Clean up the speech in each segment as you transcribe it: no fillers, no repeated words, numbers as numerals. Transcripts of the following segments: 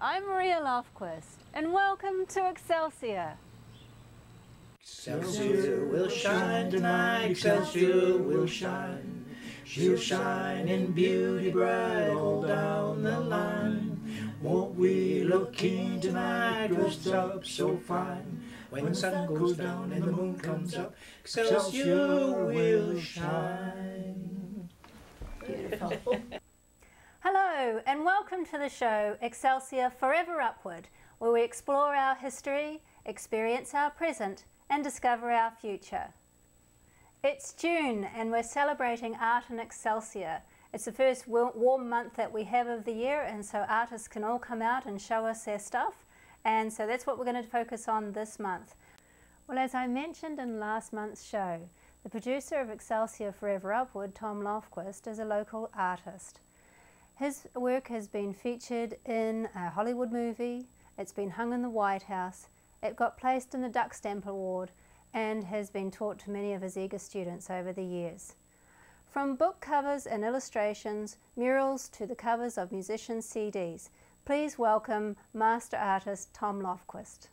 I'm Maria Lofquist, and welcome to Excelsior. Excelsior will shine tonight, Excelsior will shine. She'll shine in beauty bright all down the line. Won't we look keen tonight, dressed up so fine? When the sun goes down and the moon comes up, Excelsior will shine. Beautiful. Hello, and welcome to the show Excelsior Forever Upward, where we explore our history, experience our present, and discover our future. It's June, and we're celebrating art in Excelsior. It's the first warm month that we have of the year, and so artists can all come out and show us their stuff. And so that's what we're going to focus on this month. Well, as I mentioned in last month's show, the producer of Excelsior Forever Upward, Thom Lofquist, is a local artist. His work has been featured in a Hollywood movie, it's been hung in the White House, it got placed in the Duck Stamp Award, and has been taught to many of his eager students over the years. From book covers and illustrations, murals to the covers of musicians' CDs, please welcome master artist Thom Lofquist.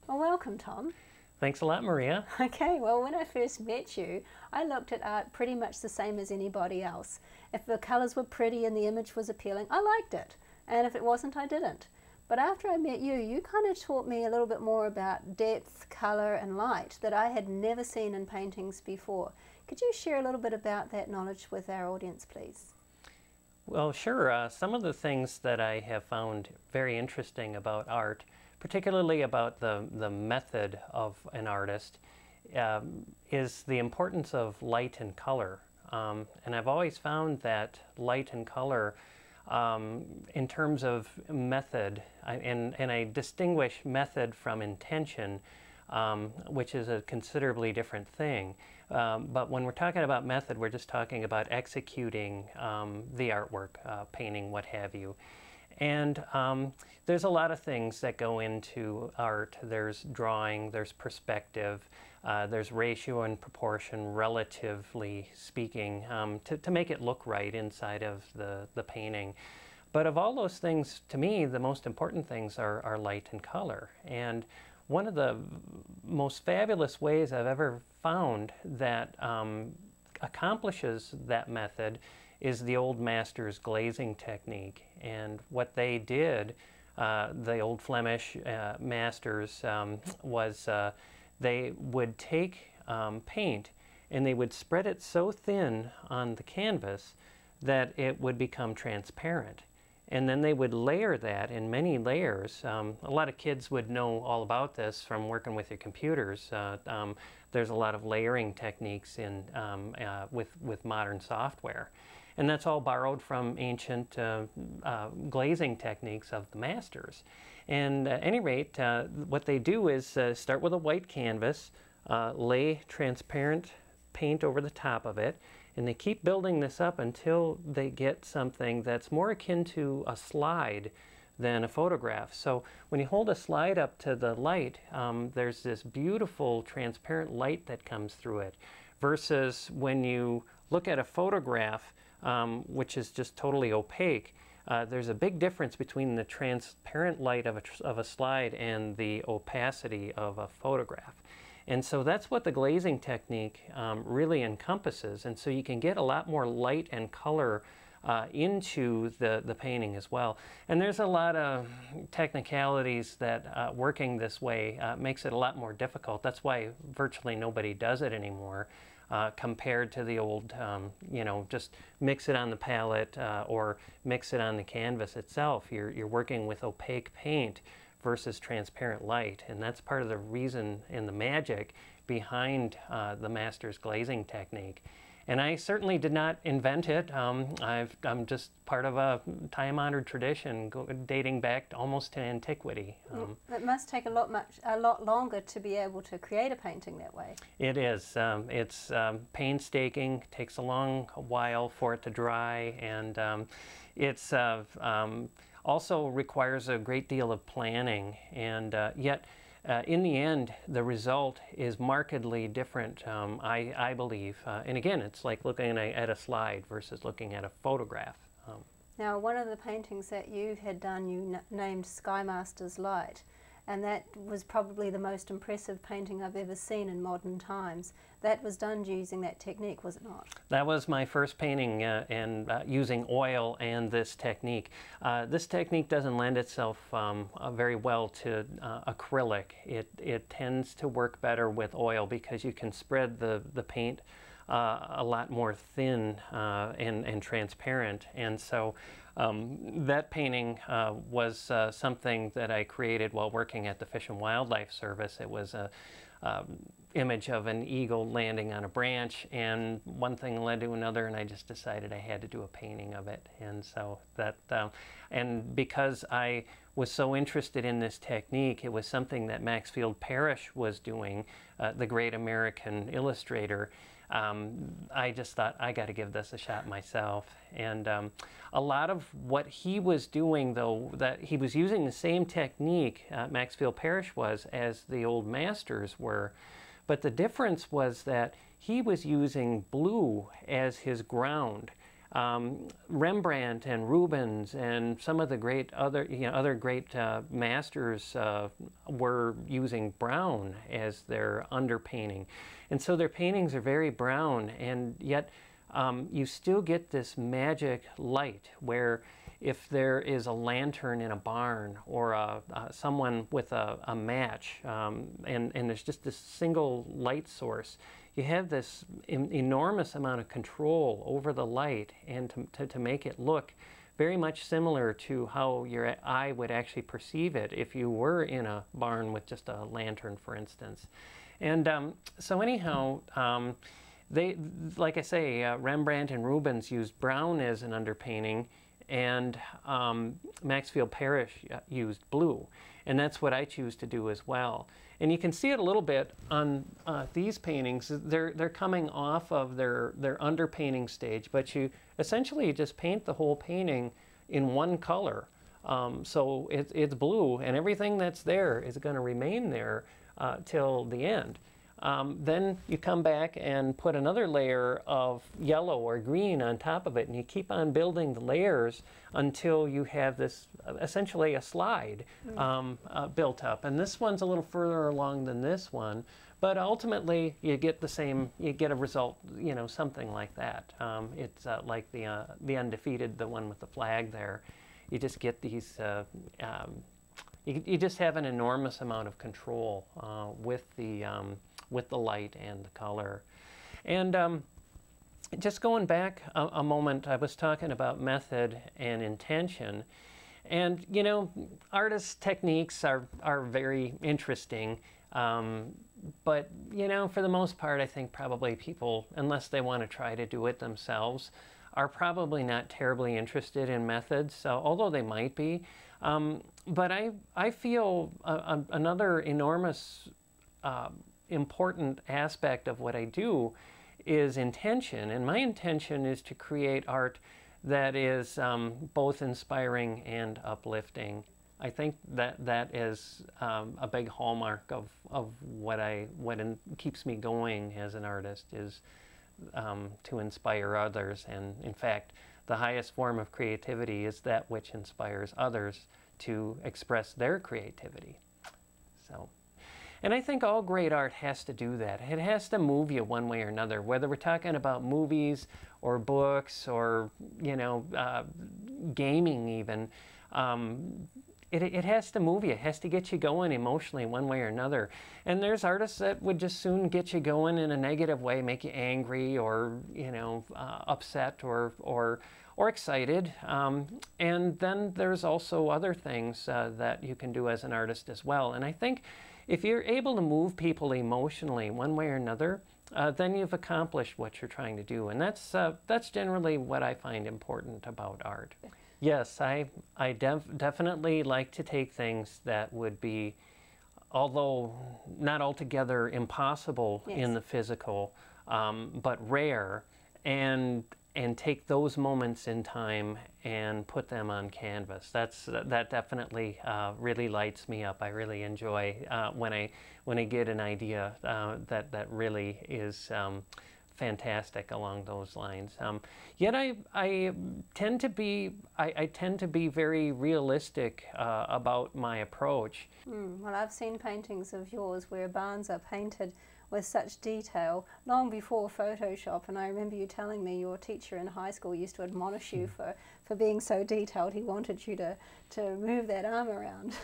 Well, welcome, Thom. Thanks a lot, Maria. Okay, well, when I first met you, I looked at art pretty much the same as anybody else. If the colours were pretty and the image was appealing, I liked it. And if it wasn't, I didn't. But after I met you, you kind of taught me a little bit more about depth, colour and light that I had never seen in paintings before. Could you share a little bit about that knowledge with our audience, please? Well, sure. Some of the things that I have found very interesting about art, particularly about the method of an artist, is the importance of light and color. And I've always found that light and color, in terms of method, and I distinguish method from intention, which is a considerably different thing. But when we're talking about method, we're just talking about executing the artwork, painting, what have you. And there's a lot of things that go into art. There's drawing, there's perspective, there's ratio and proportion, relatively speaking, to make it look right inside of the painting. But of all those things, to me, the most important things are light and color. And one of the most fabulous ways I've ever found that accomplishes that method is the old masters' glazing technique. And what they did, the old Flemish masters, was they would take paint and they would spread it so thin on the canvas that it would become transparent. And then they would layer that in many layers. A lot of kids would know all about this from working with your computers. There's a lot of layering techniques in, with modern software. And that's all borrowed from ancient glazing techniques of the masters. And at any rate, what they do is start with a white canvas, lay transparent paint over the top of it, and they keep building this up until they get something that's more akin to a slide than a photograph. So when you hold a slide up to the light, there's this beautiful transparent light that comes through it, versus when you look at a photograph, which is just totally opaque. There's a big difference between the transparent light of a slide and the opacity of a photograph. And so that's what the glazing technique really encompasses. And so you can get a lot more light and color into the painting as well. And there's a lot of technicalities that working this way makes it a lot more difficult. That's why virtually nobody does it anymore. Compared to the old, you know, just mix it on the palette or mix it on the canvas itself. You're working with opaque paint versus transparent light, and that's part of the reason and the magic behind the master's glazing technique. And I certainly did not invent it. I'm just part of a time-honored tradition dating back almost to antiquity. It must take a lot longer to be able to create a painting that way. It is. It's painstaking. Takes a long while for it to dry, and it's also requires a great deal of planning. And yet, in the end, the result is markedly different, I believe. And again, it's like looking at a slide versus looking at a photograph. Now, one of the paintings that you had done, you named Sky Master's Light, and that was probably the most impressive painting I've ever seen in modern times. That was done using that technique, was it not? That was my first painting and using oil and this technique. This technique doesn't lend itself very well to acrylic. It tends to work better with oil because you can spread the paint a lot more thin and transparent. And so that painting was something that I created while working at the Fish and Wildlife Service. It was a image of an eagle landing on a branch, and one thing led to another, and I just decided I had to do a painting of it. And so that, and because I was so interested in this technique, it was something that Maxfield Parrish was doing, the great American illustrator. I just thought, I got to give this a shot myself. And a lot of what he was doing, though, that he was using the same technique, Maxfield Parrish was, as the old masters were. But the difference was that he was using blue as his ground. Rembrandt and Rubens and some of the great other great masters were using brown as their underpainting. And so their paintings are very brown, and yet you still get this magic light where if there is a lantern in a barn or someone with a match and there's just this single light source, you have this enormous amount of control over the light and to make it look very much similar to how your eye would actually perceive it if you were in a barn with just a lantern, for instance. And so anyhow, they, like I say, Rembrandt and Rubens used brown as an underpainting, and Maxfield Parrish used blue. And that's what I choose to do as well. And you can see it a little bit on these paintings. They're coming off of their underpainting stage, but you essentially just paint the whole painting in one color. So it's blue, and everything that's there is going to remain there till the end. Then you come back and put another layer of yellow or green on top of it, and you keep on building the layers until you have this essentially a slide built up. And this one's a little further along than this one, but ultimately you get the same, you get a result, you know, something like that. It's like the undefeated, the one with the flag there. You just get these, you just have an enormous amount of control with the light and the color. And just going back a moment, I was talking about method and intention. And, you know, artists' techniques are very interesting. But, you know, for the most part, I think probably people, unless they want to try to do it themselves, are probably not terribly interested in methods, so, although they might be. But I feel another enormous important aspect of what I do is intention, and my intention is to create art that is both inspiring and uplifting. I think that is a big hallmark of what keeps me going as an artist, is to inspire others. And in fact, the highest form of creativity is that which inspires others to express their creativity. So. And I think all great art has to do that. It has to move you one way or another, whether we're talking about movies or books or, you know, gaming even. It has to move you. It has to get you going emotionally one way or another. And there's artists that would just soon get you going in a negative way, make you angry or, you know, upset or excited. And then there's also other things that you can do as an artist as well. And I think if you're able to move people emotionally one way or another, then you've accomplished what you're trying to do. And that's generally what I find important about art. Yes, I definitely like to take things that would be, although not altogether impossible in the physical, but rare, and take those moments in time and put them on canvas. That definitely really lights me up. I really enjoy when I get an idea that really is fantastic along those lines. Yet I tend to be very realistic about my approach. Well, I've seen paintings of yours where barns are painted with such detail long before Photoshop, and I remember you telling me your teacher in high school used to admonish you for being so detailed. He wanted you to move that arm around.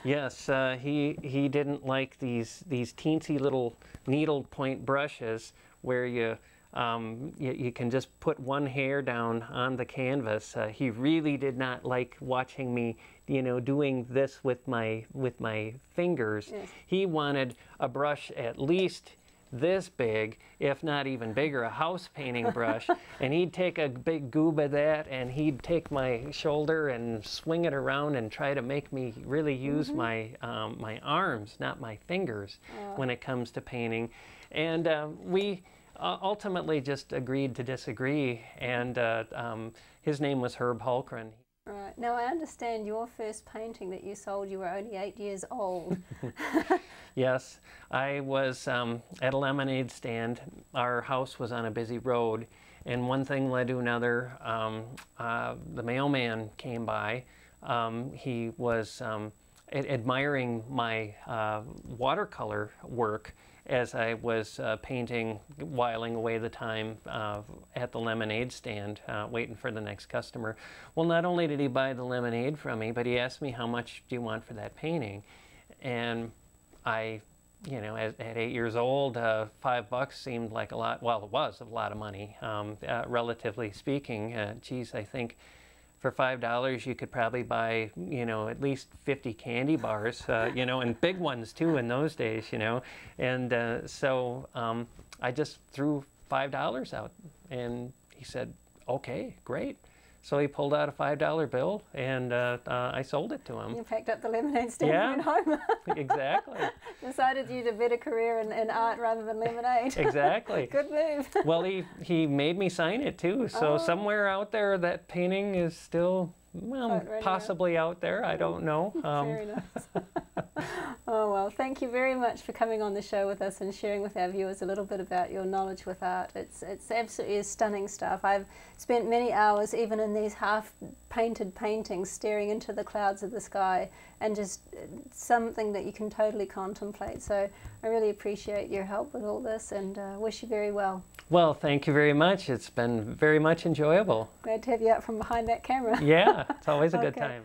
Yes, he didn't like these teensy little needle point brushes where you can just put one hair down on the canvas. He really did not like watching me, doing this with my fingers. Yes. He wanted a brush at least this big, if not even bigger, a house painting brush, and he'd take a big goob of that, and he'd take my shoulder and swing it around and try to make me really use my arms, not my fingers, when it comes to painting. And we ultimately just agreed to disagree, and his name was Herb Hulkren. Right. Now, I understand your first painting that you sold, you were only 8 years old. Yes, I was at a lemonade stand. Our house was on a busy road, and one thing led to another. The mailman came by. He was admiring my watercolor work as I was painting, whiling away the time at the lemonade stand, waiting for the next customer. Well, not only did he buy the lemonade from me, but he asked me, how much do you want for that painting? And I, at 8 years old, $5 seemed like a lot. Well, it was a lot of money, relatively speaking. Geez, I think for $5 you could probably buy, at least 50 candy bars, and big ones too in those days, And so I just threw $5 out, and he said, okay, great. So he pulled out a $5 bill, and I sold it to him. You packed up the lemonade stand and went home. Exactly. Decided you'd a better career in art rather than lemonade. Exactly. Good move. Well, he made me sign it too. So somewhere out there, that painting is still, well, possibly out there. I don't know. Very nice. Oh, well, thank you very much for coming on the show with us and sharing with our viewers a little bit about your knowledge with art. It's absolutely stunning stuff. I've spent many hours, even in these half-painted paintings, staring into the clouds of the sky, and just something that you can totally contemplate. So I really appreciate your help with all this, and wish you very well. Well, thank you very much. It's been very much enjoyable. Glad to have you out from behind that camera. Yeah, it's always a good time.